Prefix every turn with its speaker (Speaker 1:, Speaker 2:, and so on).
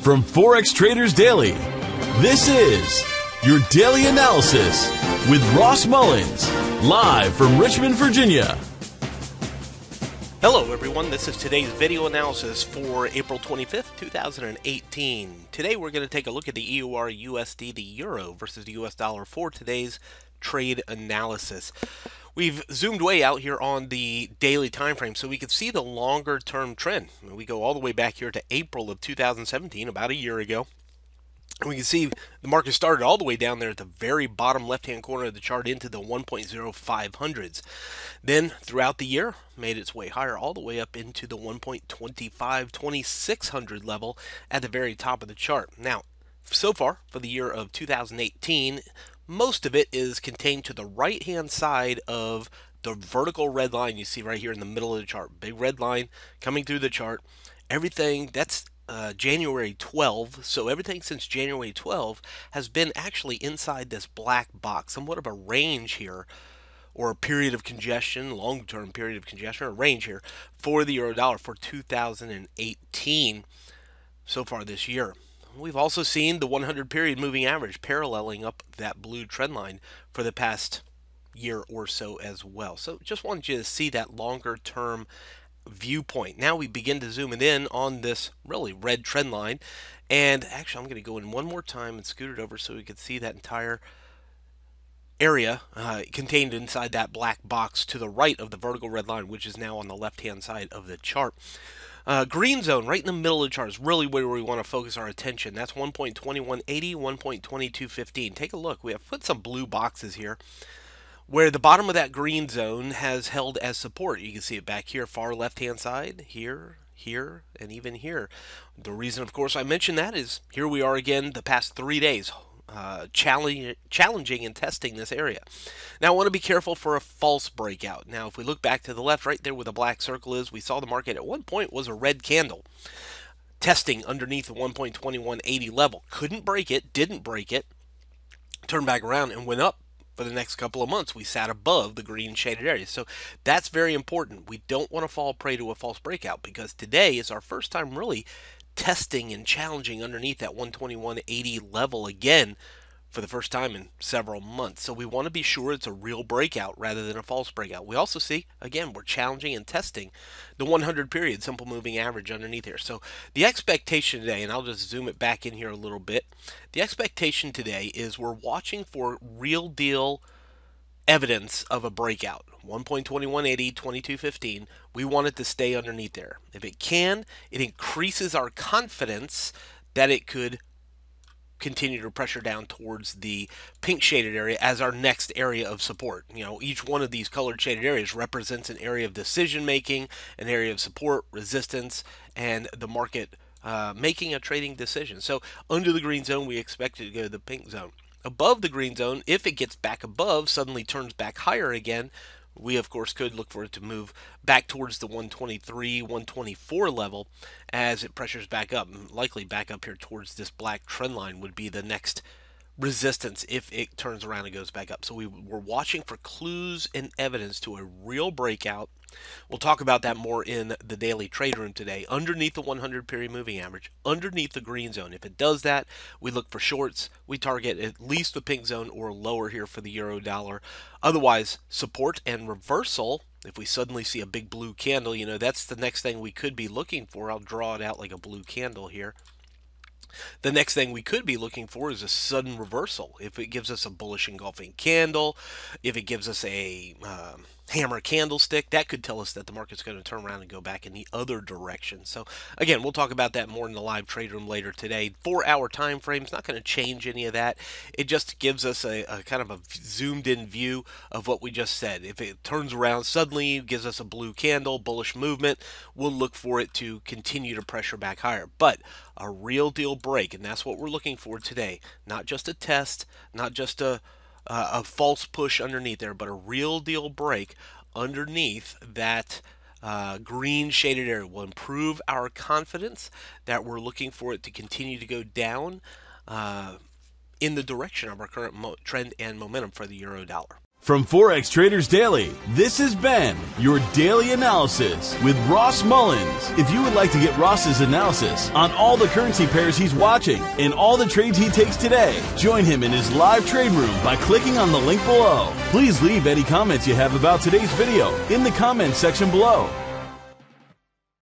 Speaker 1: From Forex Traders Daily, this is your daily analysis with Ross Mullins, live from Richmond, Virginia.
Speaker 2: Hello everyone, this is today's video analysis for April 25th, 2018. Today we're going to take a look at the EURUSD, the euro versus the US dollar for today's trade analysis. We've zoomed way out here on the daily time frame so we can see the longer term trend. We go all the way back here to April of 2017, about a year ago. And we can see the market started all the way down there at the very bottom left-hand corner of the chart into the 1.0500s. Then throughout the year, made its way higher all the way up into the 1.25-2600 level at the very top of the chart. Now, so far for the year of 2018, most of it is contained to the right-hand side of the vertical red line you see right here in the middle of the chart. Big red line coming through the chart. Everything, that's January 12, so everything since January 12 has been actually inside this black box, somewhat of a range here, or a period of congestion, long-term period of congestion, or range here for the euro dollar for 2018 so far this year. We've also seen the 100 period moving average paralleling up that blue trend line for the past year or so as well. So just wanted you to see that longer term viewpoint. Now we begin to zoom it in on this really red trend line, and actually I'm going to go in one more time and scoot it over so we can see that entire area contained inside that black box to the right of the vertical red line, which is now on the left hand side of the chart. Green zone right in the middle of the chart is really where we want to focus our attention. That's 1.2180, 1.2215. Take a look. We have put some blue boxes here where the bottom of that green zone has held as support. You can see it back here, far left-hand side, here, here, and even here. The reason, of course, I mention that is here we are again the past 3 days, challenging and testing this area. Now, I want to be careful for a false breakout. Now, if we look back to the left, right there where the black circle is, we saw the market at one point was a red candle, testing underneath the 1.2180 level. Couldn't break it, didn't break it, turned back around and went up. For the next couple of months, we sat above the green shaded area. So that's very important. We don't want to fall prey to a false breakout because today is our first time really testing and challenging underneath that 121.80 level again for the first time in several months. So we want to be sure it's a real breakout rather than a false breakout. We also see, again, we're challenging and testing the 100 period simple moving average underneath here. So the expectation today, and I'll just zoom it back in here a little bit, the expectation today is we're watching for real deal evidence of a breakout. 1.2180, 2215, we want it to stay underneath there. If it can, it increases our confidence that it could continue to pressure down towards the pink shaded area as our next area of support. You know, each one of these colored shaded areas represents an area of decision making, an area of support, resistance, and the market making a trading decision. So under the green zone, we expect it to go to the pink zone. Above the green zone, if it gets back above, suddenly turns back higher again, we of course could look for it to move back towards the 123, 124 level as it pressures back up. Likely back up here towards this black trend line would be the next resistance if it turns around and goes back up. So we're watching for clues and evidence to a real breakout. We'll talk about that more in the daily trade room today. Underneath the 100 period moving average, underneath the green zone. If it does that, we look for shorts. We target at least the pink zone or lower here for the euro dollar. Otherwise, support and reversal. If we suddenly see a big blue candle, you know, that's the next thing we could be looking for. I'll draw it out like a blue candle here. The next thing we could be looking for is a sudden reversal. If it gives us a bullish engulfing candle, if it gives us a hammer candlestick, that could tell us that the market's going to turn around and go back in the other direction. So again, we'll talk about that more in the live trade room later today. 4-hour time frame is not going to change any of that. It just gives us a kind of a zoomed in view of what we just said. If it turns around suddenly, gives us a blue candle, bullish movement, we'll look for it to continue to pressure back higher. But a real deal break, and that's what we're looking for today. Not just a test, not just a false push underneath there, but a real deal break underneath that green shaded area will improve our confidence that we're looking for it to continue to go down in the direction of our current trend and momentum for the euro dollar.
Speaker 1: From Forex Traders Daily, this has been your daily analysis with Ross Mullins. If you would like to get Ross's analysis on all the currency pairs he's watching and all the trades he takes today, join him in his live trade room by clicking on the link below. Please leave any comments you have about today's video in the comments section below.